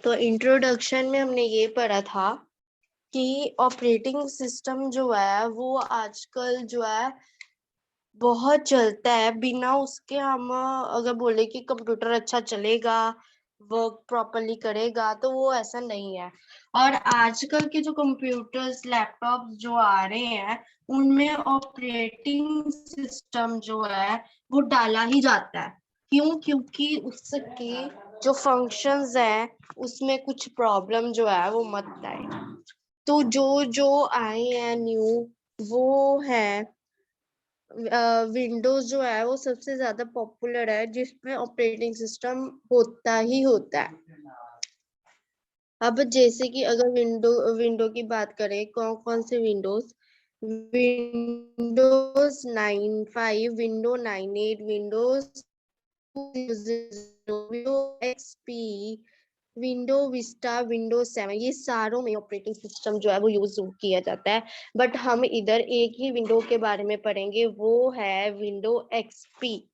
तो इंट्रोडक्शन में हमने ये पढ़ा था कि ऑपरेटिंग सिस्टम जो है वो आजकल जो है बहुत चलता है। बिना उसके हम अगर बोले कि कंप्यूटर अच्छा चलेगा, वर्क प्रॉपरली करेगा, तो वो ऐसा नहीं है। और आजकल के जो कंप्यूटर्स, लैपटॉप जो आ रहे हैं, उनमें ऑपरेटिंग सिस्टम जो है वो डाला ही जाता है। क्यों? क्योंकि उसके जो फंक्शंस हैं उसमें कुछ प्रॉब्लम जो है वो मत आए। तो जो जो आए हैं न्यू, वो है विंडोज जो है वो सबसे ज्यादा पॉपुलर है, जिसमें ऑपरेटिंग सिस्टम होता ही होता है। अब जैसे कि अगर विंडो विंडो की बात करें, कौन कौन से Windows, Windows 9, 5, window 9, 8, Windows window XP, window Vista, window 7, ये सारों में ऑपरेटिंग सिस्टम जो है वो यूज किया जाता है। बट हम इधर एक ही विंडो के बारे में पढ़ेंगे, वो है विंडो एक्सपी।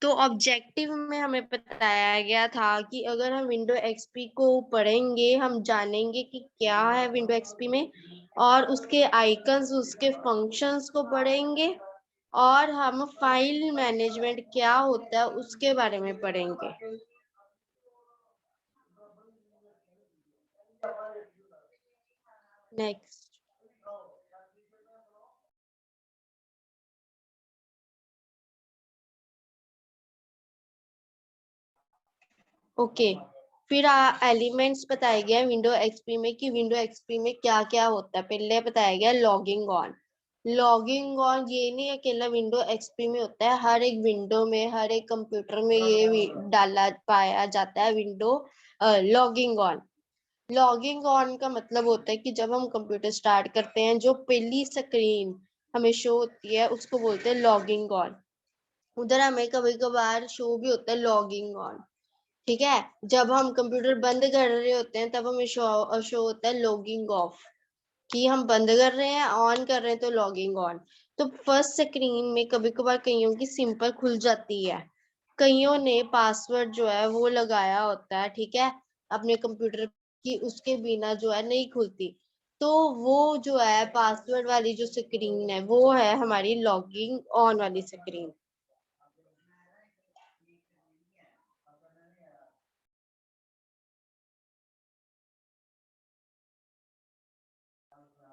तो ऑब्जेक्टिव में हमें बताया गया था कि अगर हम विंडो एक्सपी को पढ़ेंगे, हम जानेंगे कि क्या है विंडो एक्सपी में, और उसके आइकन्स, उसके फंक्शंस को पढ़ेंगे, और हम फाइल मैनेजमेंट क्या होता है उसके बारे में पढ़ेंगे। नेक्स्ट। ओके, फिर एलिमेंट्स बताया गया विंडो एक्सपी में कि विंडो एक्सपी में क्या क्या होता है। पहले बताया गया लॉगिंग ऑन। लॉगिंग ऑन ये नहीं अकेला विंडो एक्सपी में होता है, हर एक विंडो में, हर एक कंप्यूटर में ये डाला पाया जाता है window logging on. Logging on का मतलब होता है कि जब हम कंप्यूटर स्टार्ट करते हैं, जो पहली स्क्रीन हमें शो होती है उसको बोलते हैं लॉगिंग ऑन। उधर हमें कभी कभार शो भी होता है लॉगिंग ऑन। ठीक है, जब हम कंप्यूटर बंद कर रहे होते हैं तब हमें शो शो होता है लॉगिंग ऑफ, कि हम बंद कर रहे हैं, ऑन कर रहे हैं तो लॉगिंग ऑन। तो फर्स्ट स्क्रीन में कभी कभार कईयों की सिंपल खुल जाती है, कईयों ने पासवर्ड जो है वो लगाया होता है, ठीक है, अपने कंप्यूटर की, उसके बिना जो है नहीं खुलती। तो वो जो है पासवर्ड वाली जो स्क्रीन है वो है हमारी लॉगिंग ऑन वाली स्क्रीन।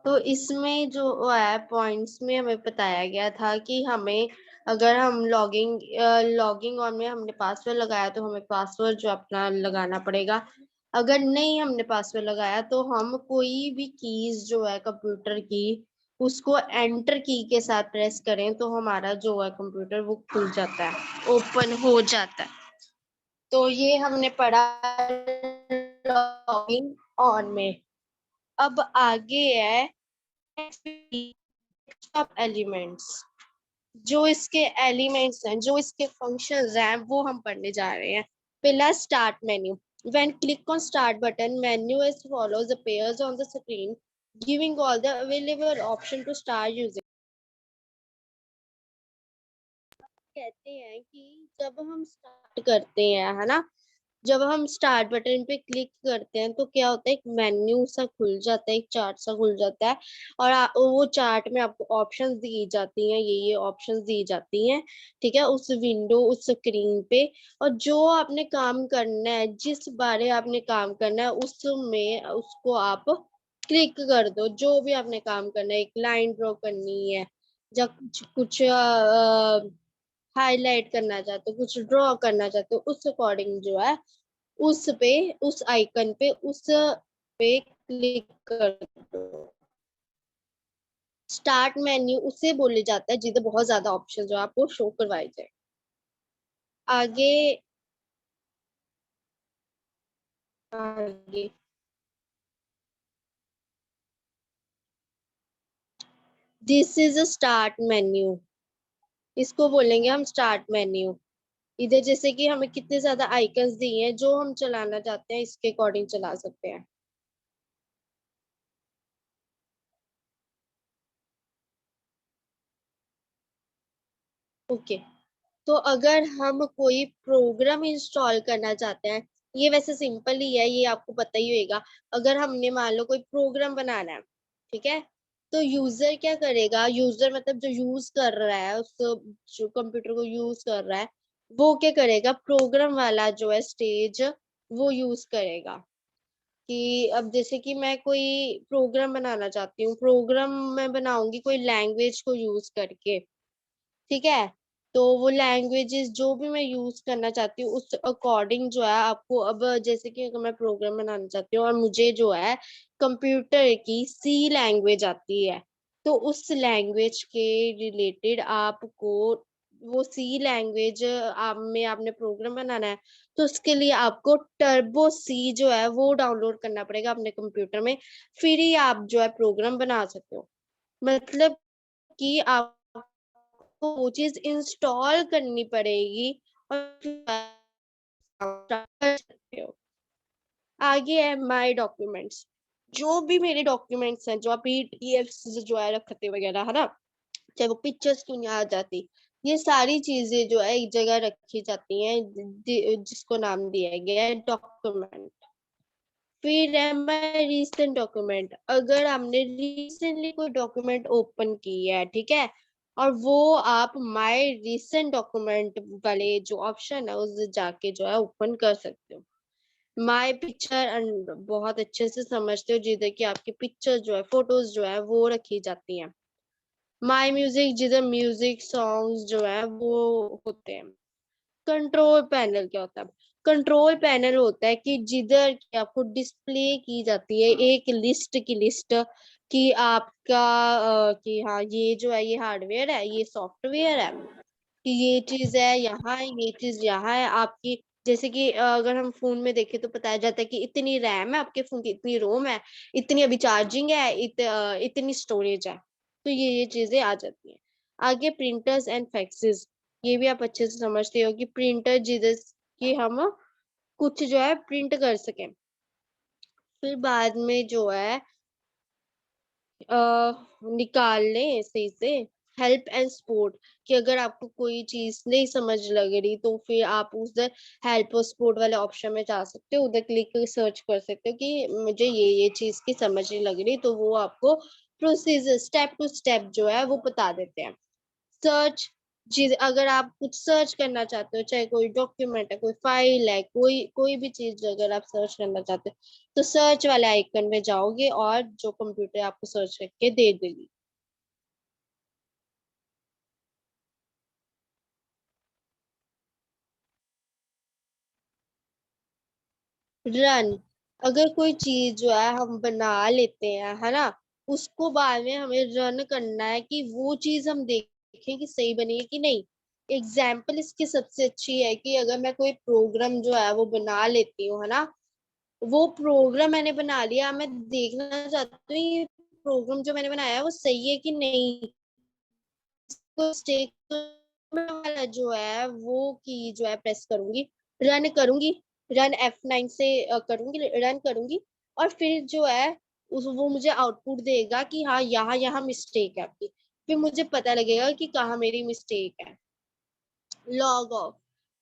तो इसमें जो है पॉइंट्स में हमें बताया गया था कि हमें, अगर हम लॉगिंग ऑन में हमने पासवर्ड लगाया तो हमें पासवर्ड जो अपना लगाना पड़ेगा। अगर नहीं हमने पासवर्ड लगाया तो हम कोई भी कीज जो है कंप्यूटर की, उसको एंटर की के साथ प्रेस करें तो हमारा जो है कंप्यूटर वो खुल जाता है, ओपन हो जाता है। तो ये हमने पढ़ा लॉगिंग ऑन में। अब आगे है एलिमेंट्स। जो इसके एलिमेंट्स हैं, जो इसके फंक्शंस हैं, वो हम पढ़ने जा रहे हैं। पहला start menu. When click on start button, menu as follows appears on the screen, giving all the available option to start using. कहते हैं कि जब हम स्टार्ट करते हैं, है ना, जब हम स्टार्ट बटन पे क्लिक करते हैं तो क्या होता है, एक मेन्यू सा खुल जाता है, एक चार्ट सा खुल जाता है, और वो चार्ट में आपको ऑप्शंस दी जाती हैं, ये ऑप्शंस दी जाती हैं, ठीक है, उस विंडो, उस स्क्रीन पे। और जो आपने काम करना है, जिस बारे आपने काम करना है, उसमें उसको आप क्लिक कर दो। जो भी आपने काम करना है, एक लाइन ड्रॉ करनी है, या कुछ कुछ हाईलाइट करना चाहते हो, कुछ ड्रॉ करना चाहते हो, उस अकॉर्डिंग जो है उस पे, उस आइकन पे, उस पे क्लिक कर दो। स्टार्ट मेन्यू उसे बोले जाता है जिधर बहुत ज्यादा ऑप्शन जो आपको शो करवाए जाए। आगे, आगे this is a start menu, इसको बोलेंगे हम स्टार्ट मेन्यू। इधर जैसे कि हमें कितने ज्यादा आइकन्स दिए हैं, जो हम चलाना चाहते हैं इसके अकॉर्डिंग चला सकते हैं। ओके, तो अगर हम कोई प्रोग्राम इंस्टॉल करना चाहते हैं, ये वैसे सिंपल ही है, ये आपको पता ही होगा। अगर हमने मान लो कोई प्रोग्राम बनाना है, ठीक है, तो यूजर क्या करेगा, यूजर मतलब जो यूज कर रहा है, उस जो कंप्यूटर को यूज कर रहा है, वो क्या करेगा, प्रोग्राम वाला जो है स्टेज वो यूज करेगा। कि अब जैसे कि मैं कोई प्रोग्राम बनाना चाहती हूँ, प्रोग्राम मैं बनाऊंगी कोई लैंग्वेज को यूज करके, ठीक है, तो वो लैंग्वेजेस जो भी मैं यूज करना चाहती हूँ उस अकॉर्डिंग जो है आपको, अब जैसे कि अगर मैं प्रोग्राम बनाना चाहती हूँ और मुझे जो है कंप्यूटर की सी लैंग्वेज आती है, तो उस लैंग्वेज के रिलेटेड आपको वो सी लैंग्वेज आप में आपने प्रोग्राम बनाना है, तो उसके लिए आपको टर्बो सी जो है वो डाउनलोड करना पड़ेगा अपने कंप्यूटर में, फिर ही आप जो है प्रोग्राम बना सकते हो। मतलब कि आप को वो चीज इंस्टॉल करनी पड़ेगी और कर सकते हो। आगे है माय डॉक्यूमेंट्स। जो भी मेरे डॉक्यूमेंट्स हैं, जो आप पीडीएफ जो है रखते वगैरह है ना, चाहे वो पिक्चर्स क्यों नहीं आ जाती, ये सारी चीजें जो है एक जगह रखी जाती हैं, जिसको नाम दिया गया है डॉक्यूमेंट। फिर है माय रीसेंट डॉक्यूमेंट। अगर आपने रिसेंटली कोई डॉक्यूमेंट ओपन की है, ठीक है, और वो आप माय रिसेंट डॉक्यूमेंट वाले जो ऑप्शन है उस जाके जो है ओपन कर सकते हो। माय पिक्चर बहुत अच्छे से समझते हो, जिधर की आपकी पिक्चर जो है, फोटोज जो है वो रखी जाती हैं। माय म्यूजिक, जिधर म्यूजिक सॉन्ग्स जो है वो होते हैं। कंट्रोल पैनल क्या होता है, कंट्रोल पैनल होता है कि जिधर की आपको डिस्प्ले की जाती है एक लिस्ट की लिस्ट, कि आपका कि हाँ ये जो है ये हार्डवेयर है, ये सॉफ्टवेयर है, कि ये चीज है यहाँ है, ये चीज यहाँ है आपकी। जैसे कि अगर हम फोन में देखें तो बताया जाता है कि इतनी रैम है आपके फोन की, इतनी रोम है, इतनी अभी चार्जिंग है, इतनी स्टोरेज है, तो ये चीजें आ जाती हैं। आगे प्रिंटर्स एंड फैक्सेस, ये भी आप अच्छे से समझते हो कि प्रिंटर जिधर कि हम कुछ जो है प्रिंट कर सकें। फिर बाद में जो है निकालने सही से हेल्प एंड सपोर्ट, कि अगर आपको कोई चीज नहीं समझ लग रही तो फिर आप उधर हेल्प और सपोर्ट वाले ऑप्शन में जा सकते हो, उधर क्लिक करके सर्च कर सकते हो कि मुझे ये चीज की समझ नहीं लग रही, तो वो आपको प्रोसीजर स्टेप टू स्टेप जो है वो बता देते हैं। सर्च, चीज अगर आप कुछ सर्च करना चाहते हो, चाहे कोई डॉक्यूमेंट है, कोई फाइल है, कोई कोई भी चीज अगर आप सर्च करना चाहते हो, तो सर्च वाले आइकन में जाओगे और जो कंप्यूटर आपको सर्च करके दे देगी। रन, अगर कोई चीज जो है हम बना लेते हैं है ना, उसको बाद में हमें रन करना है कि वो चीज हम देखें कि सही बनी है कि नहीं। एग्जाम्पल इसकी सबसे अच्छी है कि अगर मैं कोई प्रोग्राम जो है वो बना लेती हूँ है ना, वो प्रोग्राम मैंने बना लिया, मैं देखना चाहती हूँ ये प्रोग्राम जो मैंने बनाया है वो सही है कि नहीं, तो स्टेक वाला जो है वो की जो है प्रेस करूंगी, रन करूंगी, रन F9 से करूंगी, रन करूंगी, और फिर जो है उस वो मुझे आउटपुट देगा कि हाँ यहाँ यहाँ मिस्टेक है आपकी, फिर मुझे पता लगेगा कि कहाँ मेरी मिस्टेक है। लॉग ऑफ,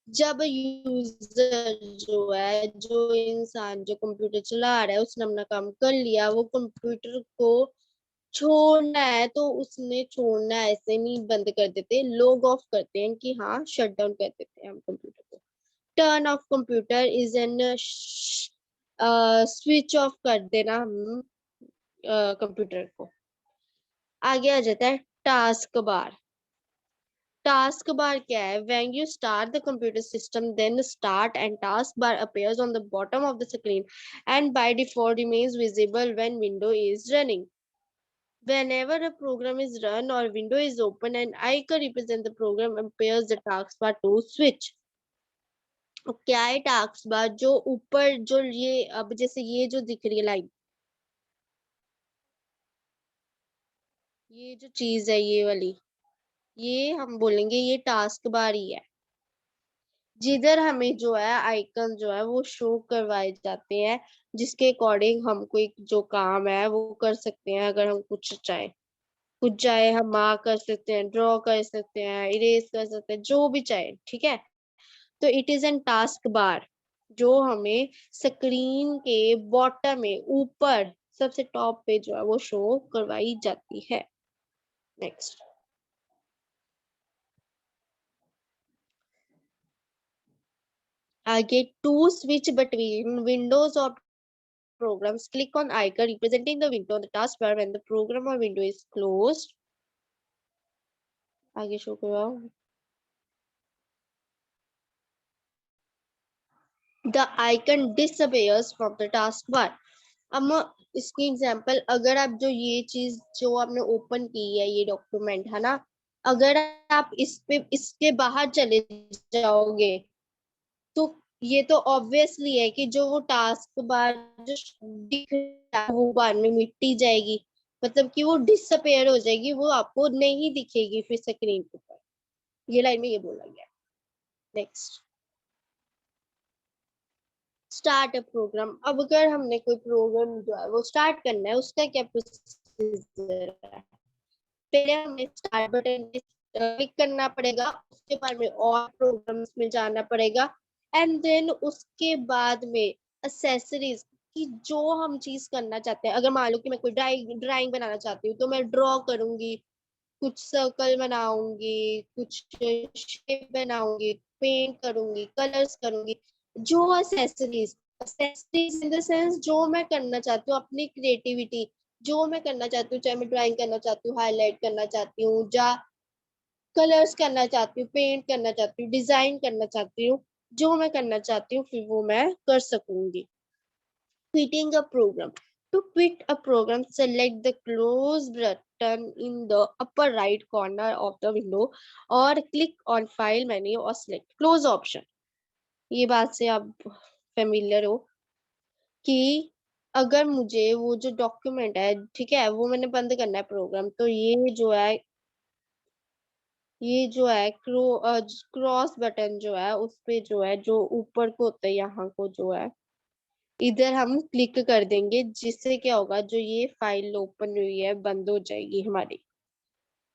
जब यूजर जो है, जो इंसान जो कंप्यूटर चला रहा है उसने अपना काम कर लिया, वो कंप्यूटर को छोड़ना है तो उसने छोड़ना है, ऐसे नहीं बंद कर देते, लॉग ऑफ करते हैं कि हाँ शट डाउन कर देते हैं हम कंप्यूटर को। Turn off computer is an switch off कर देना हम कंप्यूटर को। आगे आ जाता है टास्क बार। टास्क बार क्या है, when you start the computer system then start and task bar appears on the bottom of the screen and by default remains visible when window is running. Whenever a program is run or window is open, an icon represent the program appears the taskbar to switch. और क्या है taskbar, जो ऊपर जो ये अब जैसे ये जो दिख रही है लाइन, ये जो चीज है ये वाली, ये हम बोलेंगे ये टास्क बार ही है, जिधर हमें जो है आइकन जो है वो शो करवाए जाते हैं, जिसके अकॉर्डिंग हम कोई जो काम है वो कर सकते हैं अगर हम कुछ चाहें। कुछ चाहे हम मार्क कर सकते हैं, ड्रॉ कर सकते हैं, इरेज कर सकते हैं, जो भी चाहे, ठीक है। तो it is an task bar जो हमें स्क्रीन के बॉटम में ऊपर सबसे टॉप पे जो है वो शो करवाई जाती है। नेक्स्ट, आगे, टू स्विच बिटवीन विंडोज और programs, click on icon representing the window on the taskbar when the program or window is closed. आगे शो करवाओ। The icon disappears from the taskbar. अब इसकी एग्जांपल, अगर आप जो ये चीज जो आपने ओपन की है, ये डॉक्यूमेंट है ना, अगर आप इस पे इसके बाहर चले जाओगे तो ये तो ऑब्वियसली है कि जो वो टास्क बार जो दिख रहा है वो बार में मिट्टी जाएगी, मतलब कि वो डिसअपेयर हो जाएगी, वो आपको नहीं दिखेगी फिर स्क्रीन के ऊपर। ये लाइन में ये बोला गया है। Next, start a program. अब अगर हमने कोई प्रोग्राम जो है वो स्टार्ट करना है, उसका क्या प्रोसीजर है? पहले हमें स्टार्ट बटन पे क्लिक करना पड़ेगा, उसके बाद में और प्रोग्राम्स में जाना पड़ेगा, एंड देन उसके बाद में एक्सेसरीज की जो हम चीज करना चाहते हैं। अगर मान लो कि मैं कोई ड्राइंग बनाना चाहती हूँ तो मैं ड्रॉ करूंगी, कुछ सर्कल बनाऊंगी, कुछ शेप बनाऊंगी, पेंट करूंगी, कलर्स करूंगी, जो accessories, accessories in the sense जो मैं करना चाहती हूँ, अपनी क्रिएटिविटी जो मैं करना चाहती हूँ, चाहे मैं ड्राइंग करना चाहती हूँ, हाईलाइट करना चाहती हूँ, या कलर्स करना चाहती हूँ, पेंट करना चाहती हूँ, डिजाइन करना चाहती हूँ, जो मैं करना चाहती हूँ फिर वो मैं कर सकूंगी। Quitting a program. To quit a program, select the close button in the upper right corner of the window or click on file menu or select close option. ये बात से आप फेमिलियर हो कि अगर मुझे वो जो डॉक्यूमेंट है, ठीक है, वो मैंने बंद करना है प्रोग्राम, तो ये जो है क्रॉस बटन जो है उस पे जो है जो ऊपर को होता है, यहाँ को जो है इधर हम क्लिक कर देंगे, जिससे क्या होगा, जो ये फाइल ओपन हुई है बंद हो जाएगी हमारी।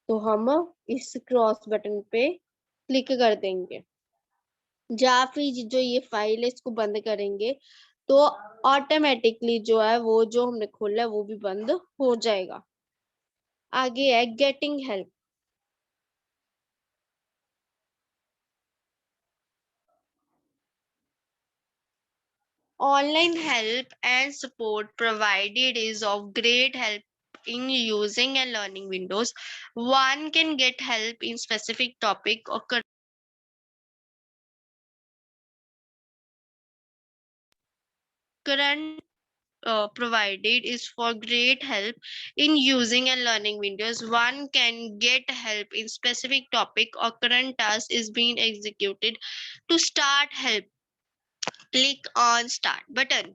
तो हम इस क्रॉस बटन पे क्लिक कर देंगे, या फिर जो ये फाइल है इसको बंद करेंगे तो ऑटोमेटिकली जो है वो जो हमने खोला है वो भी बंद हो जाएगा। आगे है getting help. Online help and support provided is of great help in using and learning Windows. One can get help in specific topic or current provided is for great help in using and learning Windows. One can get help in specific topic or current task is being executed. To start help, click on start button.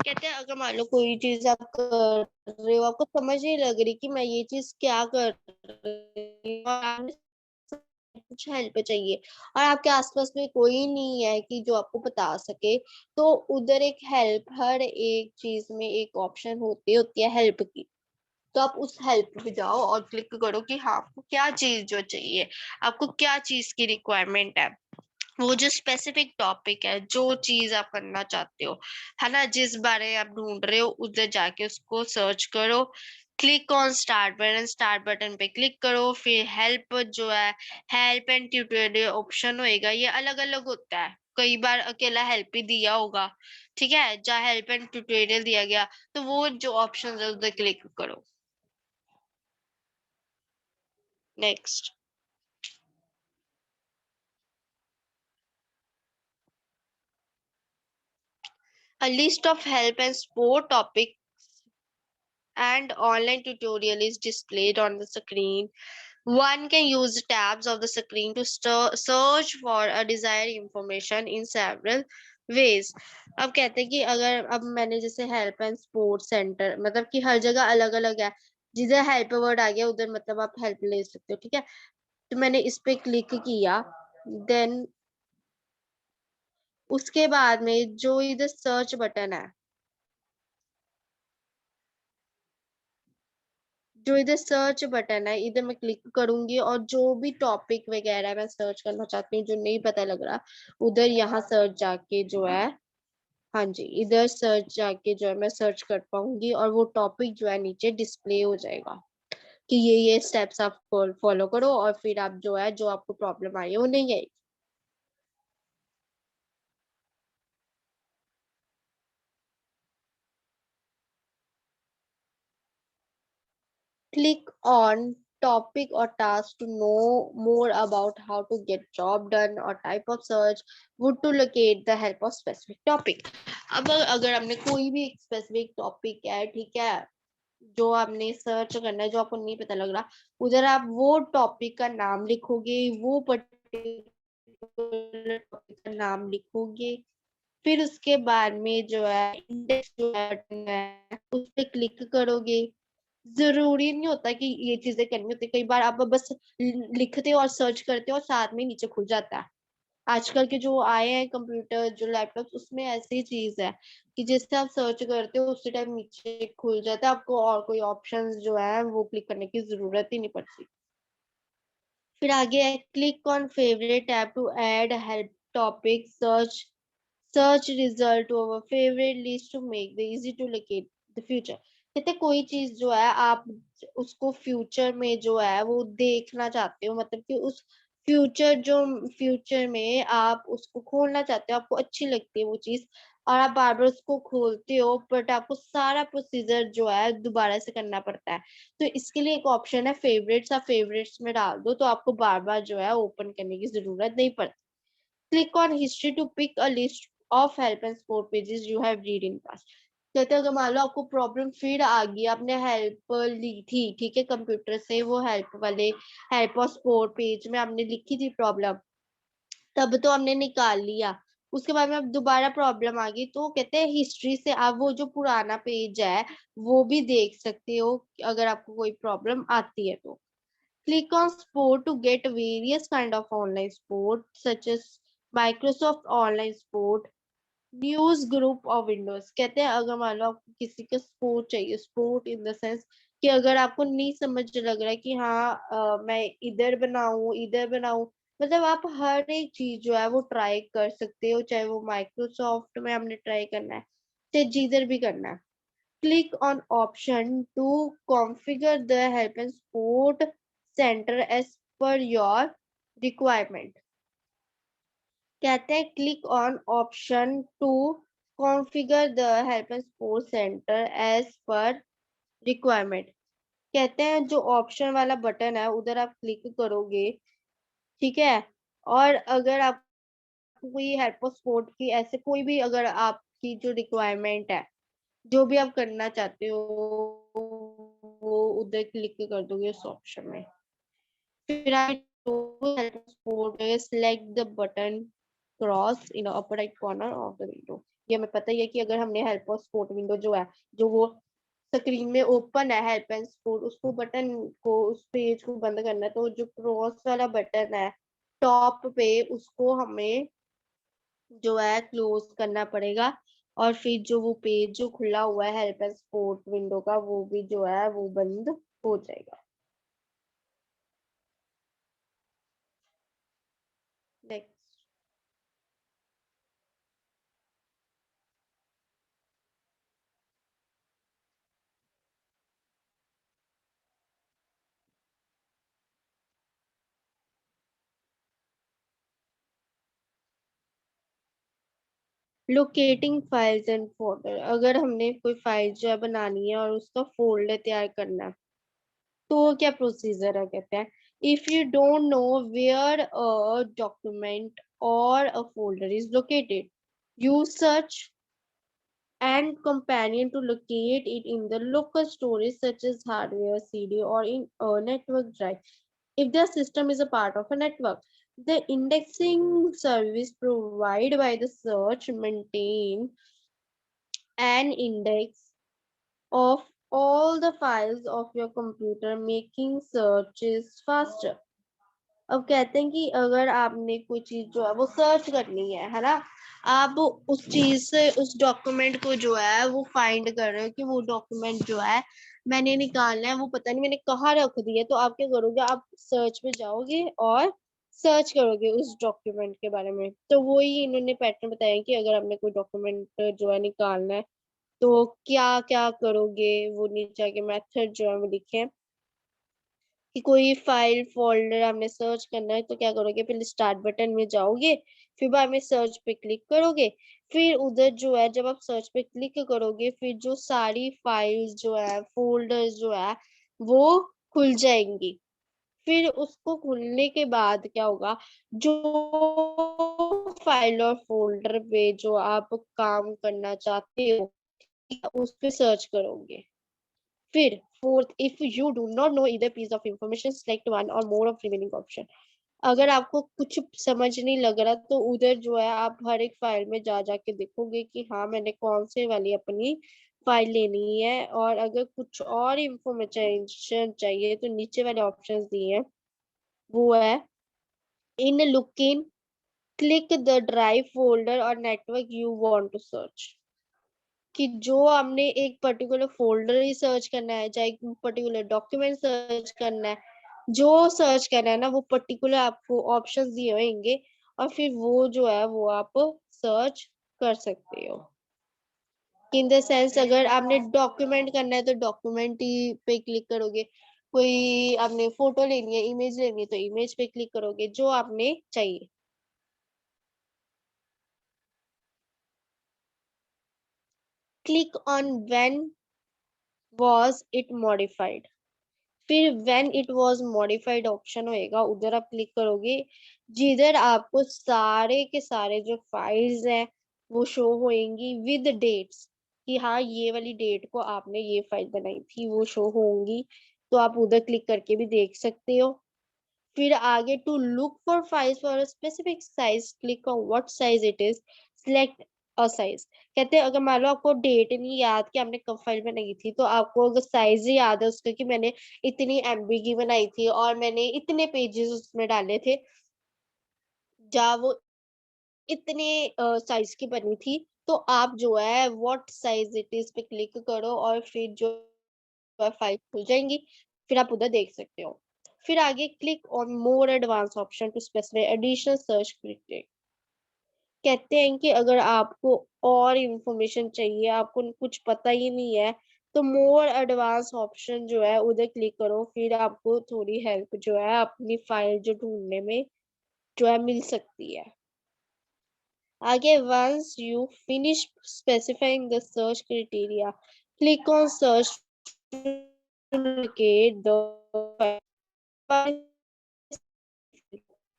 कहते हैं अगर मान लो कोई चीज आप कर रहे हो, आपको समझ नहीं लग रही कि मैं ये चीज क्या कर रही हूँ, कुछ हेल्प चाहिए और आपके आसपास में कोई नहीं है कि जो आपको बता सके, तो उधर एक हेल्प, हर एक चीज में एक ऑप्शन होती है हेल्प की। तो आप उस हेल्प पे जाओ और क्लिक करो कि हाँ आपको क्या चीज जो चाहिए, आपको क्या चीज की रिक्वायरमेंट है, वो जो स्पेसिफिक टॉपिक है, जो चीज आप करना चाहते हो, है ना, जिस बारे आप ढूंढ रहे हो, उधर जाके उसको सर्च करो, क्लिक ऑन स्टार्ट बटन पे क्लिक करो, फिर हेल्प जो है, हेल्प एंड ट्यूटोरियल ऑप्शन होएगा, ये अलग अलग होता है, कई बार अकेला हेल्प ही दिया होगा, ठीक है, जहाँ हेल्प एंड ट्यूटोरियल दिया गया तो वो जो ऑप्शन है उधर क्लिक करो। Next, a list of help and support topic and online tutorial is displayed on the screen. One can use tabs of the screen to search for a desired information in several ways. अब कहते हैं कि अगर अब मैंने जैसे help and support centre, मतलब कि हर जगह अलग अलग है, जिधर हेल्प वर्ड आ गया उधर मतलब आप हेल्प ले सकते हो, ठीक है। तो मैंने इस पे क्लिक किया, देन उसके बाद में जो इधर सर्च बटन है, जो इधर सर्च बटन है, इधर मैं क्लिक करूंगी और जो भी टॉपिक वगैरह मैं सर्च करना चाहती हूँ जो नहीं पता लग रहा, उधर यहाँ सर्च जाके जो है, हाँ जी, इधर सर्च जाके जो है मैं सर्च कर पाऊंगी और वो टॉपिक जो है नीचे डिस्प्ले हो जाएगा कि ये स्टेप्स आप फॉलो करो और फिर आप जो है, जो आपको प्रॉब्लम आई है वो नहीं आएगी। Click on topic or task to know more about how to get job done or type of search would to locate the help of specific topic। अब अगर हमने कोई भी एक स्पेसिफिक टॉपिक है, ठीक है, जो आपने सर्च करना है, जो आपको नहीं पता लग रहा, उधर आप वो टॉपिक का नाम लिखोगे, वो पर्टिकुलर टॉपिक का नाम लिखोगे, फिर उसके बाद में जो है इंडेक्स जो है उस पर क्लिक करोगे। जरूरी नहीं होता कि ये चीजें करनी होती, कई बार आप बस लिखते हो और सर्च करते हो और साथ में नीचे खुल जाता है। आजकल के जो आए हैं कंप्यूटर, जो लैपटॉप, उसमें ऐसी चीज है कि जैसे आप सर्च करते हो उसी टाइम नीचे खुल जाता है, आपको और कोई ऑप्शंस जो है वो क्लिक करने की जरूरत ही नहीं पड़ती। फिर आगे है click on favourite tab to add help topic search result to our favourite list to make the easy to locate the future. कहते कोई चीज जो है आप उसको फ्यूचर में जो है वो देखना चाहते हो, मतलब कि उस फ्यूचर में आप उसको खोलना चाहते हो, आपको अच्छी लगती है वो चीज और आप बार बार उसको खोलते हो, बट आपको सारा प्रोसीजर जो है दोबारा से करना पड़ता है। तो इसके लिए एक ऑप्शन है फेवरेट्स, आप फेवरेट्स में डाल दो तो आपको बार बार जो है ओपन करने की जरूरत नहीं पड़ती। Click on history to pick a list of help and support pages you have read in past. कहते हैं अगर मान लो आपको प्रॉब्लम फिर आ गई, आपने हेल्प ली थी, ठीक है, कंप्यूटर से, वो हेल्प वाले हेल्प और सपोर्ट पेज में आपने लिखी थी प्रॉब्लम, तब तो हमने निकाल लिया, उसके बाद में अब दोबारा प्रॉब्लम आ गई, तो कहते हैं हिस्ट्री से आप वो जो पुराना पेज है वो भी देख सकते हो अगर आपको कोई प्रॉब्लम आती है तो। Click on Sport to get various kind of online sport such as Microsoft Online Sport, News Group और Windows। कहते हैं अगर मान लो आपको किसी का स्पोर्ट चाहिए, स्पोर्ट इन द सेंस कि अगर आपको नहीं समझ लग रहा है कि हाँ मैं इधर बनाऊं, मतलब आप हर एक चीज जो है वो ट्राई कर सकते हो, चाहे वो माइक्रोसॉफ्ट में हमने ट्राई करना है, चाहे जिधर भी करना है। Click on option to configure the help and support center as per your requirement। कहते हैं click on option to configure the help and support center as per requirement। कहते हैं जो ऑप्शन वाला बटन है उधर आप क्लिक करोगे, ठीक है, और अगर आपको कोई हेल्प और सपोर्ट की ऐसे कोई भी अगर आपकी जो रिक्वायरमेंट है, जो भी आप करना चाहते हो, वो उधर क्लिक कर दोगे उस ऑप्शन में। फिर आप support select the button cross in upper right corner of the window. ये हमें पता ही है कि अगर हमने हेल्प और सपोर्ट विंडो जो है, जो वो स्क्रीन में ओपन है हेल्प एंड सपोर्ट, उसको बटन को, उस पेज को बंद करना है तो जो क्रॉस वाला बटन है टॉप पे, उसको हमें जो है क्लोज करना पड़ेगा और फिर जो वो पेज जो खुला हुआ है हेल्प एंड सपोर्ट विंडो का, वो भी जो है वो बंद हो जाएगा। Next, locating files and folder. अगर हमने कोई फाइल जो है बनानी है और उसका फोल्डर तैयार करना है तो क्या प्रोसीजर है, कहते हैं if you don't know where a document or a folder is located, use search and companion to locate it in the local storage such as hardware CD or in a network drive. If the system is a part of a network, the indexing service provided by the search maintain an index of all the files of your computer, making searches faster। अब कहते हैं कि अगर आपने कोई चीज जो है वो सर्च करनी है ना, आप उस चीज से उस डॉक्यूमेंट को जो है वो फाइंड कर रहे हो कि वो डॉक्यूमेंट जो है मैंने निकालना है, वो पता नहीं मैंने कहाँ रख दिया। तो आप क्या करोगे, आप सर्च पे जाओगे और सर्च करोगे उस डॉक्यूमेंट के बारे में। तो वही इन्होंने पैटर्न बताया कि अगर आपने कोई डॉक्यूमेंट जो है निकालना है तो क्या क्या करोगे, वो नीचे आके मेथड जो है वो लिखे हैं कि कोई फाइल फोल्डर आपने सर्च करना है तो क्या करोगे, पहले स्टार्ट बटन में जाओगे, फिर बाद में सर्च पे क्लिक करोगे, फिर उधर जो है जब आप सर्च पे क्लिक करोगे फिर जो सारी फाइल्स जो है, फोल्डर्स जो है वो खुल जाएंगी। फिर उसको खुलने के बाद क्या होगा, जो फाइल और फोल्डर पे जो आप काम करना चाहते हो उस पे सर्च करोगे। फिर fourth, if you do not know either piece of information select one or more of remaining option. अगर आपको कुछ समझ नहीं लग रहा तो उधर जो है आप हर एक फाइल में जा जाके देखोगे कि हाँ मैंने कौन से वाली अपनी फाइल लेनी है। और अगर कुछ और इंफॉर्मेशन चाहिए तो नीचे वाले ऑप्शंस दिए हैं, वो है in look in, click the drive folder or network you want to search. कि जो हमने एक पर्टिकुलर फोल्डर ही सर्च करना है, चाहे एक पर्टिकुलर डॉक्यूमेंट सर्च करना है, जो सर्च करना है ना वो पर्टिकुलर आपको ऑप्शंस दिए होंगे और फिर वो जो है वो आप सर्च कर सकते हो। इन द सेंस अगर आपने डॉक्यूमेंट करना है तो डॉक्यूमेंट ही पे क्लिक करोगे, कोई आपने फोटो लेनी है, इमेज लेनी है तो इमेज पे क्लिक करोगे, जो आपने चाहिए। Click on when was it modified. फिर when it was modified option होएगा, उधर आप क्लिक करोगे, जिधर आपको सारे के सारे जो फाइल्स हैं वो शो होएंगी विद डेट्स, कि हाँ ये वाली डेट को आपने ये फाइल बनाई थी, वो शो होंगी। तो आप उधर क्लिक करके भी देख सकते हो। फिर आगे to look for files for specific size, click on what size it is, select a size. कहते हैं अगर मान लो आपको डेट नहीं याद कि आपने कब फाइल बनाई थी, तो आपको अगर साइज ही याद है उसका कि मैंने इतनी एमबी की बनाई थी और मैंने इतने पेजेस उसमें डाले थे, या वो इतने साइज की बनी थी, तो आप जो है व्हाट साइज इट इज पे क्लिक करो और फिर जो फाइल खुल जाएंगी, फिर आप उधर देख सकते हो। फिर आगे click on more advance option to specify additional search criteria. कहते हैं कि अगर आपको और इंफॉर्मेशन चाहिए, आपको कुछ पता ही नहीं है, तो मोर एडवांस ऑप्शन जो है उधर क्लिक करो, फिर आपको थोड़ी हेल्प जो है अपनी फाइल जो ढूंढने में जो है मिल सकती है। आगे once you finish specifying the search criteria, click on search to locate the file।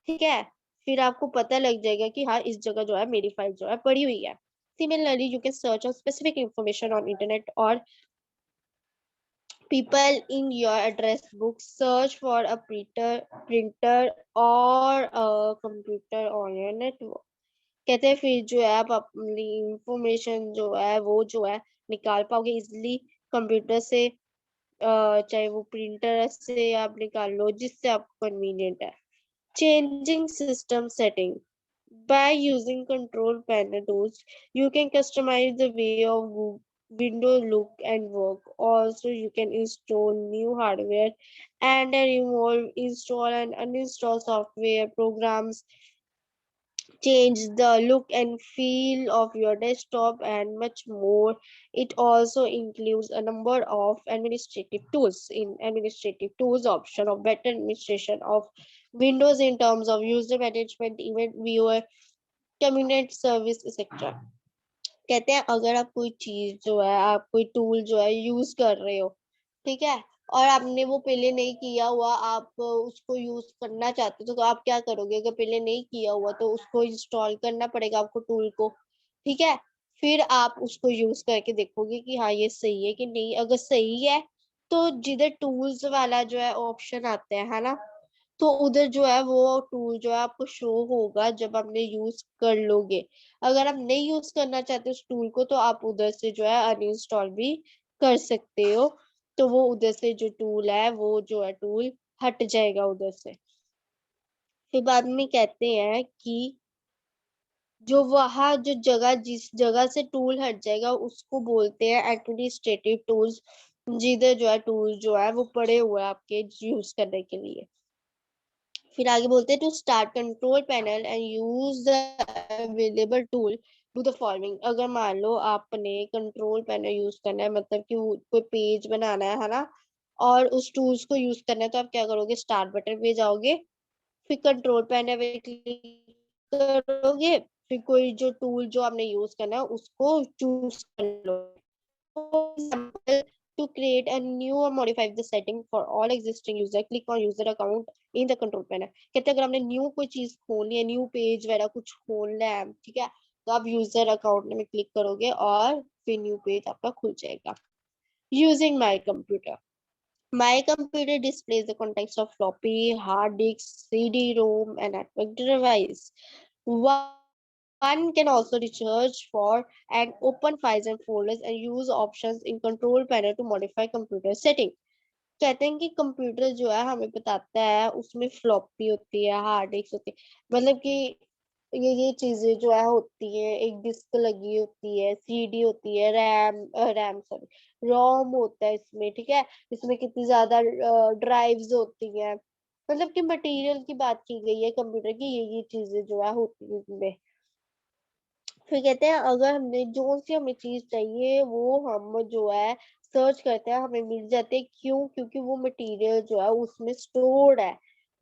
ठीक है, फिर आपको पता लग जाएगा कि हाँ इस जगह जो है मेरी फाइल जो है पड़ी हुई है। Similarly, you can search on specific information on internet or people in your address book. Search for a printer or a computer on your network। कहते हैं फिर जो है आप अपनी इंफॉर्मेशन जो है वो जो है निकाल पाओगे इजिली कंप्यूटर से, चाहे वो प्रिंटर से आप निकाल लो जिससे आपको कन्वीनियंट है। Changing system setting. By using control panel tools, you can customize the way of window look and work. Also, you can install new hardware and remove, install and uninstall software programs, change the look and feel of your desktop and much more. It also includes a number of administrative tools. In administrative tools option of better administration of Windows in terms of user management, event viewer, community service, etc. कहते हैं अगर आप कोई चीज जो है, आप कोई टूल जो है यूज कर रहे हो, ठीक है, और आपने वो पहले नहीं किया हुआ, आप उसको यूज करना चाहते हो, तो आप क्या करोगे, अगर पहले नहीं किया हुआ तो उसको इंस्टॉल करना पड़ेगा आपको टूल को। ठीक है, फिर आप उसको यूज करके देखोगे कि हाँ ये सही है कि नहीं। अगर सही है तो जिधर टूल्स वाला जो है ऑप्शन आता है ना, तो उधर जो है वो टूल जो है आपको शो होगा जब आपने यूज कर लोगे। अगर आप नहीं यूज करना चाहते उस टूल को तो आप उधर से जो है अनइंस्टॉल भी कर सकते हो। तो वो उधर से जो टूल है वो जो है टूल हट जाएगा उधर से। फिर बाद में कहते हैं कि जो वहां जो जगह जिस जगह से टूल हट जाएगा उसको बोलते हैं एडमिनिस्ट्रेटिव टूल्स। जिधर जो है टूल जो है वो पड़े हुए हैं आपके यूज करने के लिए। फिर आगे बोलते हैं to start control panel and use the available tool do the following. अगर मान लो आपने कंट्रोल पैनल यूज करना है, मतलब कि कोई पेज बनाना है ना, और उस टूल्स को यूज करना है, तो आप क्या करोगे, स्टार्ट बटन पे जाओगे, फिर कंट्रोल पैनल पे क्लिक करोगे, फिर कोई जो टूल जो आपने यूज करना है उसको चूज कर लो। For example, to create a new or modify the setting for all existing user, click on user account in the control panel। कहते हैं अगर आपने न्यू कोई चीज खोलनी है, न्यू पेज वगैरह कुछ खोलना है, ठीक है, तो आप यूजर अकाउंट में क्लिक करोगे और फिर न्यू पेज आपका खुल जाएगा। Using my computer, my computer displays the contents of floppy, hard disk, CD, ROM, and network device. One can also research for and open files and folders and use options in control panel to modify computer setting। कहते हैं कि computer जो है हमें बताता है उसमें floppy होती है, हार्ड डिस्क होती है, मतलब कि ये चीजें जो है होती है, एक डिस्क लगी होती है, सीडी होती है, रैम सॉरी रोम होता है इसमें, ठीक है, इसमें कितनी ज्यादा ड्राइव्स होती है, मतलब कि मटेरियल की बात की गई है कंप्यूटर की, ये चीजें जो है होती है इसमें। फिर कहते हैं अगर हमने जो सी हमें चीज चाहिए वो हम जो है सर्च करते हैं, हमें मिल जाते हैं, क्यों, क्योंकि वो मटेरियल जो है उसमें स्टोर्ड है,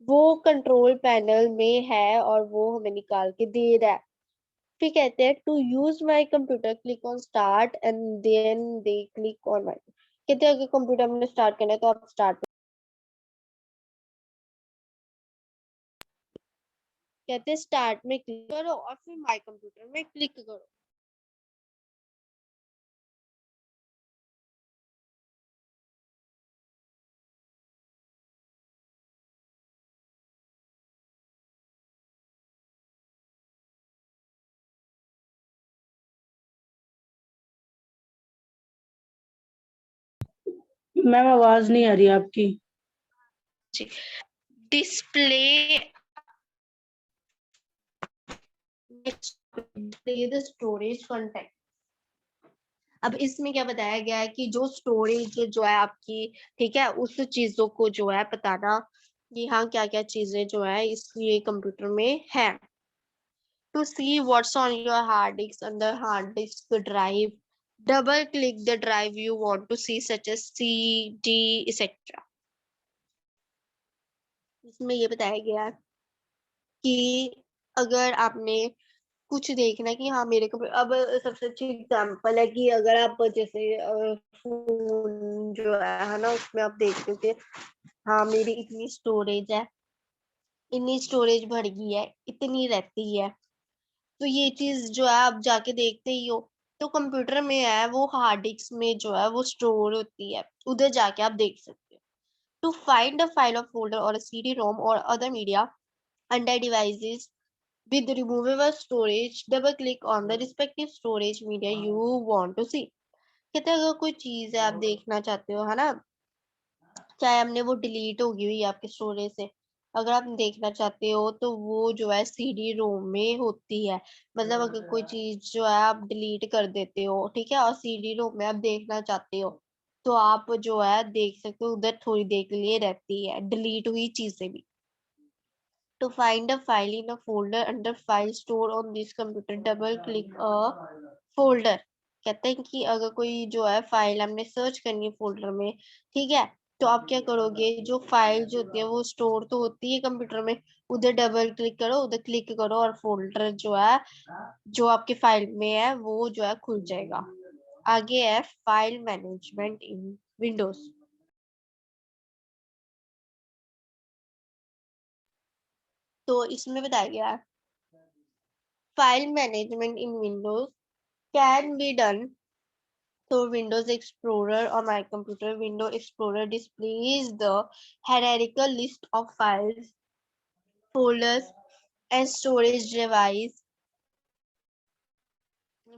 वो कंट्रोल पैनल में है और वो हमें निकाल के दे रहा है। फिर कहते हैं to use my computer click on start and then they click on my. कहते हैं अगर कंप्यूटर में स्टार्ट करना है तो आप स्टार्ट, कहते हैं स्टार्ट में क्लिक करो और फिर माई कंप्यूटर में क्लिक करो। मैम आवाज नहीं आ रही आपकी। Display the storage content. अब इसमें क्या बताया गया है कि जो स्टोरेज जो है आपकी, ठीक है, उस चीजों को जो है बताना कि हाँ क्या क्या चीजें जो है इस ये कंप्यूटर में है। To see what's on your hard disk, अंदर hard disk drive, double click the drive you want to see such as C D etcetera. इसमें ये बताया गया है कि अगर आपने कुछ देखना है कि हाँ मेरे को, अब सबसे अच्छी एग्जांपल है कि अगर आप जैसे फोन जो है ना, उसमें आप देखते हो कि हाँ मेरी इतनी स्टोरेज है, इतनी स्टोरेज भर गई है, इतनी रहती है, तो ये चीज जो है आप जाके देखते ही हो, तो कंप्यूटर में है वो हार्ड डिस्क में जो है वो स्टोर होती है, उधर जाके आप देख सकते हो। To find a file of folder or CD ROM or other media under devices with removable storage, double click on the respective storage media you want to see। कहते हैं अगर कोई चीज है आप देखना चाहते हो, है ना, चाहे हमने वो डिलीट होगी हुई है आपके स्टोरेज से, अगर आप देखना चाहते हो तो वो जो है सीडी रोम में होती है। मतलब अगर कोई चीज जो है आप डिलीट कर देते हो, ठीक है, और सीडी रोम में आप देखना चाहते हो, तो आप जो है देख सकते हो, उधर थोड़ी देर के लिए रहती है डिलीट हुई चीजें भी। To find a file in a folder under file store on this computer, double click a folder। कहते हैं कि अगर कोई जो है फाइल हमने सर्च करनी है फोल्डर में, ठीक है, तो आप क्या करोगे, जो फाइल जो होती है वो स्टोर तो होती है कंप्यूटर में, उधर डबल क्लिक करो, उधर क्लिक करो और फोल्डर जो है जो आपके फाइल में है वो जो है खुल जाएगा। आगे है फाइल मैनेजमेंट इन विंडोज। तो इसमें बताया गया है file management in Windows can be done through Windows Explorer or my computer. Windows Explorer displays the hierarchical list of files, folders, and storage device,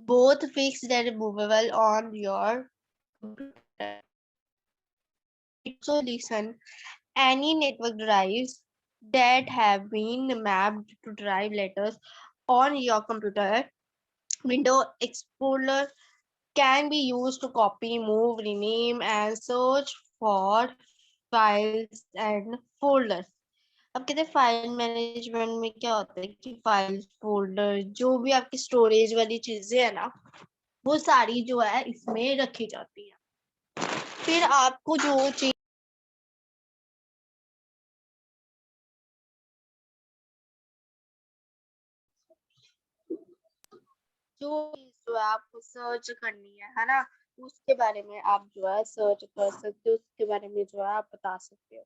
both fixed and removable on your computer. It also listen any network drives that have been mapped to drive letters on your computer. Windows Explorer can be used to copy, move, rename and search for files and folders. अब कहते हैं file management में क्या होता है कि file folder जो भी आपकी स्टोरेज वाली चीजें है ना वो सारी जो है इसमें रखी जाती है। फिर आपको जो चीज जो है आपको सर्च करनी है ना, उसके बारे में आप जो है सर्च कर सकते हो, उसके बारे में जो है आप बता सकते हो।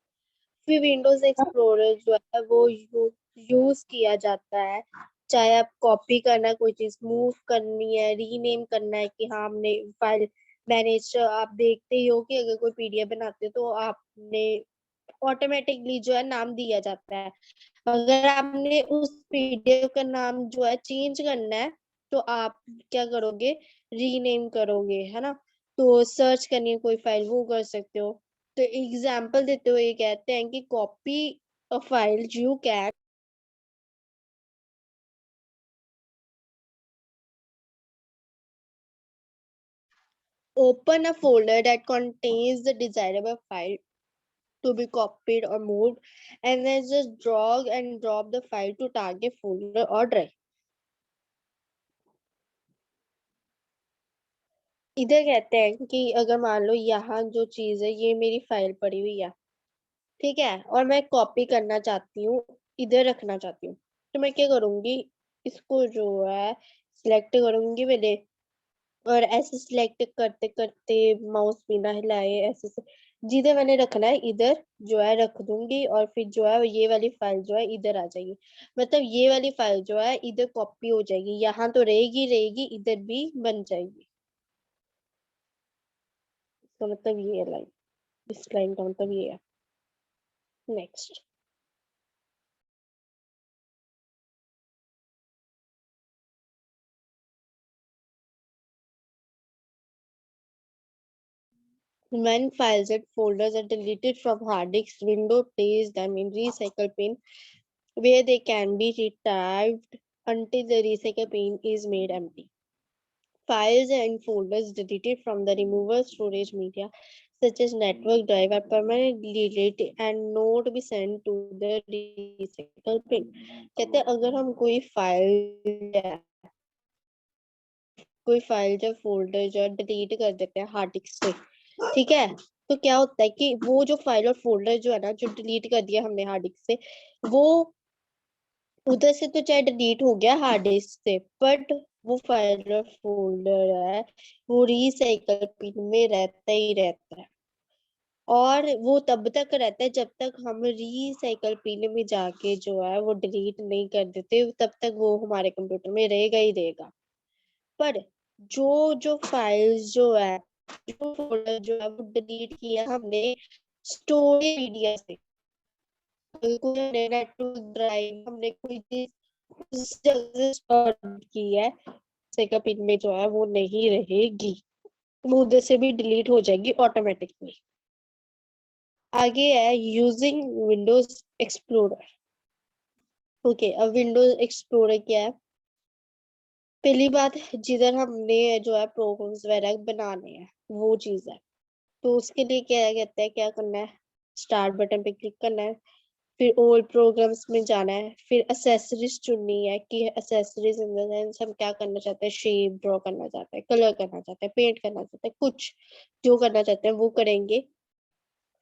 फिर विंडोज एक्सप्लोरर जो है वो यूज किया जाता है, चाहे आप कॉपी करना है कोई चीज, मूव करनी है, रीनेम करना है कि हाँ हमने फाइल मैनेज, आप देखते ही हो कि अगर कोई पीडीएफ बनाते हो तो आपने ऑटोमेटिकली जो है नाम दिया जाता है। अगर आपने उस पीडीएफ का नाम जो है चेंज करना है तो आप क्या करोगे, रीनेम करोगे, है ना। तो सर्च करनी है कोई फाइल वो कर सकते हो। तो एग्जाम्पल देते हुए ये कहते हैं कि copy a file you can open a folder that contains the desirable file to be copied or moved, and then just drag and drop the file to target folder or drive. इधर कहते हैं कि अगर मान लो यहाँ जो चीज है ये मेरी फाइल पड़ी हुई है, ठीक है, और मैं कॉपी करना चाहती हूँ, इधर रखना चाहती हूँ, तो मैं क्या करूंगी, इसको जो है सिलेक्ट करूंगी मैंने, और ऐसे सिलेक्ट करते करते माउस बिना हिलाए ऐसे से जिधर मैंने रखना है इधर जो है रख दूंगी, और फिर जो है ये वाली फाइल जो है इधर आ जाएगी। मतलब ये वाली फाइल जो है इधर कॉपी हो जाएगी, यहाँ तो रहेगी रहेगी, इधर भी बन जाएगी। तो मतलब ये है लाइन, इस लाइन का मतलब ये है। Next, when files and folders are deleted from hard disks, Windows places them in recycle bin where they can be retrieved until the recycle bin is made empty. Files and folders deleted from the remover storage media such as network drive are permanently deleted and not be sent to the recycle bin. कहते हैं अगर हम कोई file या folder जो delete कर देते हैं हार्ड डिस्क से, ठीक है, तो क्या होता है कि वो जो फाइल और फोल्डर जो है ना जो डिलीट कर दिया हमने हार्ड डिस्क से, वो उधर से तो चाहे डिलीट हो गया हार्ड डिस्क से, बट वो फाइल और फोल्डर है वो रिसाइकल पिन में रहता ही रहता है, और वो तब तक रहता है जब तक हम रिसाइकल पिन में जाके जो है वो डिलीट नहीं कर देते, तब तक वो हमारे कंप्यूटर में रहेगा ही रहेगा। पर जो जो फाइल्स जो है, जो फोल्डर जो है वो डिलीट किया हमने स्टोरेज मीडिया से, कोई हमने नेटवर्क ड्राइव, हमने कोई चीज उस जगह से स्टोर की है, सेकअप इनमें जो है वो नहीं रहेगी, वो उधर से भी डिलीट हो जाएगी ऑटोमेटिकली। आगे है यूजिंग विंडोज एक्सप्लोरर। ओके, अब विंडोज एक्सप्लोरर क्या है? पहली बात, जिधर हमने जो है प्रोग्राम्स वगैरह बनाने हैं वो चीज है, तो उसके लिए क्या कहते हैं, क्या करना है, स्टार्ट बटन पे क्लिक करना है, फिर ऑल प्रोग्राम्स में जाना है, फिर एसेसरीज चुननी है कि एसेसरीज इन द सेंस हम क्या करना चाहते हैं, शेप ड्रॉ करना चाहते हैं, कलर करना चाहते हैं, पेंट करना चाहते हैं, कुछ जो करना चाहते हैं वो करेंगे।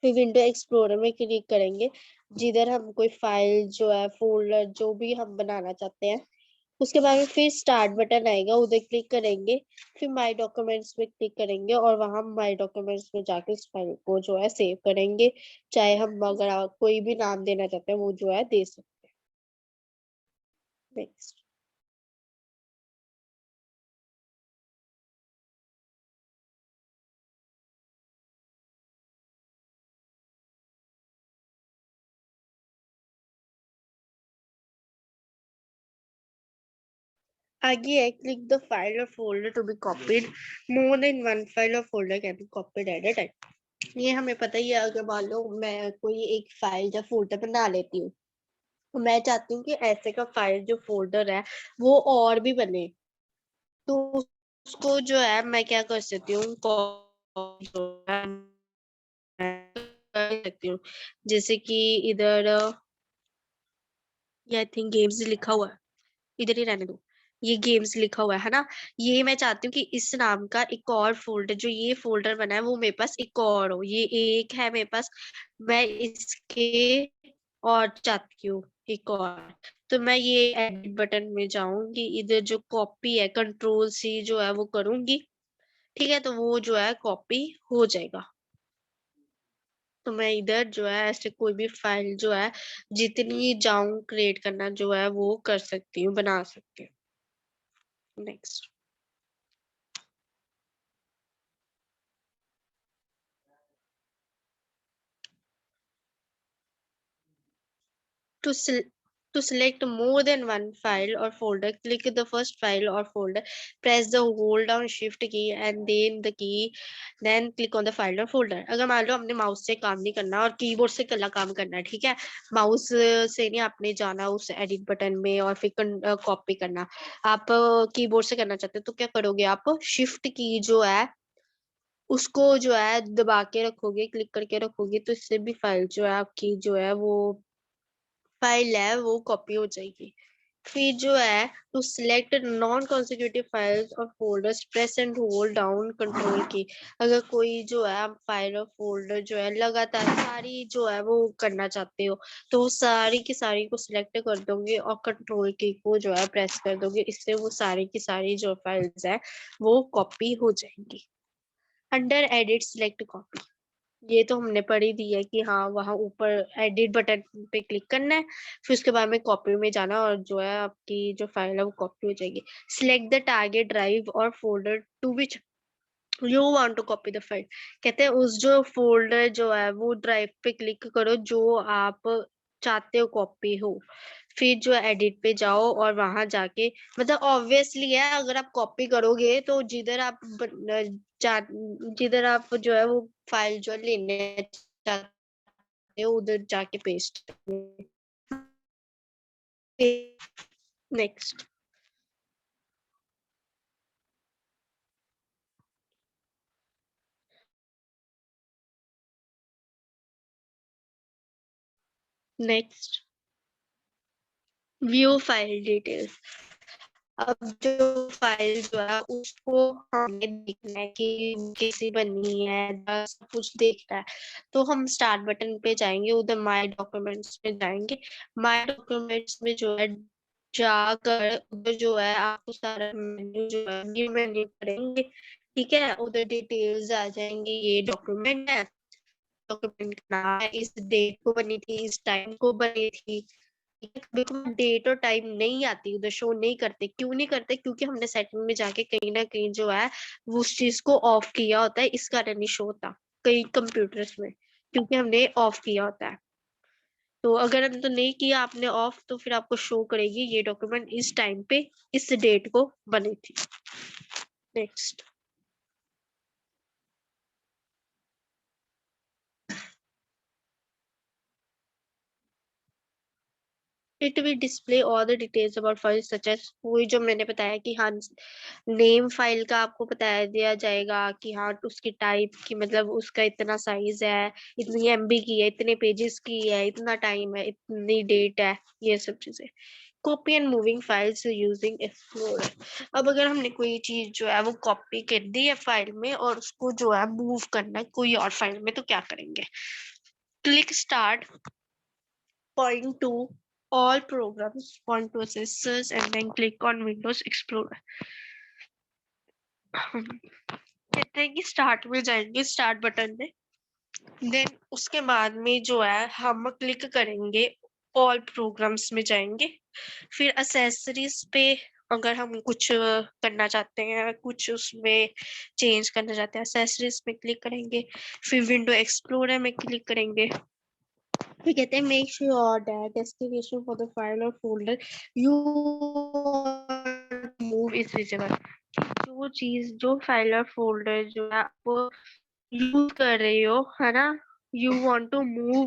फिर विंडो एक्सप्लोरर में क्लिक करेंगे, जिधर हम कोई फाइल जो है फोल्डर जो भी हम बनाना चाहते हैं, उसके बाद में फिर स्टार्ट बटन आएगा, उधर क्लिक करेंगे, फिर माय डॉक्यूमेंट्स में क्लिक करेंगे और वहां माय डॉक्यूमेंट्स में जाके उस फाइल को जो है सेव करेंगे, चाहे हम अगर कोई भी नाम देना चाहते हैं वो जो है दे सकते हैं। नेक्स्ट, आगे है click the file or folder to be copied, more than one file or folder can be copied at a time. ये हमें पता ही है, अगर मान लो मैं कोई एक फाइल या फोल्डर बना लेती हूँ, तो मैं चाहती हूँ कि ऐसे का फाइल जो फोल्डर है वो और भी बने, तो उसको जो है मैं क्या कर सकती हूँ, कर सकती हूँ, जैसे कि इधर ये आई थिंक गेम्स लिखा हुआ है, इधर ही रहने दो, ये गेम्स लिखा हुआ है ना, ये मैं चाहती हूँ कि इस नाम का एक और फोल्डर, जो ये फोल्डर बना है वो मेरे पास एक और हो, ये एक है मेरे पास, मैं इसके और चाहती हूँ एक और, तो मैं ये एडिट बटन में जाऊंगी, इधर जो कॉपी है कंट्रोल सी जो है वो करूंगी, ठीक है, तो वो जो है कॉपी हो जाएगा। तो मैं इधर जो है ऐसे कोई भी फाइल जो है जितनी जाऊं क्रिएट करना जो है वो कर सकती हूँ, बना सकती हूँ। Next, to sel- to select more than one file or folder, click the first file or folder, press the hold down shift key and then the key, then click on the file or folder। अगर मान लो हमने mouse से काम नहीं करना और keyboard से कला काम करना है, ठीक है, माउस से नहीं आपने जाना उस एडिट बटन में और फिर कॉपी करना, आप कीबोर्ड से करना चाहते हो तो क्या करोगे, आप शिफ्ट की जो है उसको जो है दबा के रखोगे, क्लिक करके रखोगे, तो इससे भी फाइल जो है आपकी जो है वो फाइल है वो कॉपी हो जाएगी। फिर जो है to select non consecutive files or folders, press and hold down control key. अगर कोई जो है आप फाइल और फोल्डर जो है लगातार सारी जो है वो करना चाहते हो, तो वो सारी की सारी को सिलेक्ट कर दोगे और कंट्रोल की को जो है प्रेस कर दोगे, इससे वो सारी की सारी जो फाइल्स है वो कॉपी हो जाएंगी। अंडर एडिट सिलेक्ट कॉपी, ये तो हमने पढ़ ही दी है कि हाँ वहां ऊपर एडिट बटन पे क्लिक करना है, फिर उसके बाद में कॉपी में जाना और जो है आपकी जो फाइल है वो कॉपी हो जाएगी। Select the target drive or folder to which you want to copy the file, कहते हैं उस जो फोल्डर जो है वो ड्राइव पे क्लिक करो जो आप चाहते हो कॉपी हो, फिर जो एडिट पे जाओ और वहां जाके, मतलब ऑब्वियसली है अगर आप कॉपी करोगे तो जिधर आप जो है वो फाइल जो है लेने चाहते हो उधर जाके paste. Next, next view file details. अब जो फाइल जो है उसको हमें देखना है कि कैसी बनी है, सब कुछ देखना है, तो हम स्टार्ट बटन पे जाएंगे, उधर माय डॉक्यूमेंट्स में जाएंगे, माय डॉक्यूमेंट्स में जो है जाकर उधर जो है आपको सारा मेन्यू जो है ये मेन्यू करेंगे, ठीक है, उधर डिटेल्स आ जाएंगे, ये डॉक्यूमेंट है, डॉक्यूमेंट का नाम है, इस डेट को बनी थी, इस टाइम को बनी थी, बिल्कुल डेट और टाइम नहीं आती उधर, शो नहीं करते, क्यों नहीं करते, क्योंकि हमने सेटिंग में जाके कहीं ना कहीं जो है वो उस चीज को ऑफ किया होता है, इस कारण नहीं शो होता कई कंप्यूटर्स में, क्योंकि हमने ऑफ किया होता है। तो अगर तो नहीं किया आपने ऑफ तो फिर आपको शो करेगी ये डॉक्यूमेंट इस टाइम पे इस डेट को बनी थी। Next, it will display all the details about file such as, वही जो मैंने बताया कि हाँ नेम फाइल का आपको बताया दिया जाएगा कि हाँ उसकी टाइप की, मतलब उसका इतना साइज है, इतनी एमबी की है, इतने पेजेस की है, इतना टाइम है, इतनी डेट है, ये सब चीजें। Copy and moving files using explorer. अब अगर हमने कोई चीज जो है वो कॉपी कर दी है फाइल में और उसको जो है मूव करना है कोई और फाइल में, तो क्या करेंगे, click start, point to all programs, point to accessors, and then click on Windows Explorer। कहते हैं कि स्टार्ट में जाएंगे, स्टार्ट बटन में, देन उसके बाद में जो है हम क्लिक करेंगे, ऑल प्रोग्राम्स में जाएंगे, फिर असेसरीज पे अगर हम कुछ करना चाहते हैं, कुछ उसमें चेंज करना चाहते हैं, असेसरीज पे क्लिक करेंगे, फिर विंडो एक्सप्लोरर में क्लिक करेंगे, फिर कहते हैं make sure that destination for the file or folder you move is visible, जो चीज जो फाइल और फोल्डर जो है आप यूज कर रही हो है ना, यू वांट टू मूव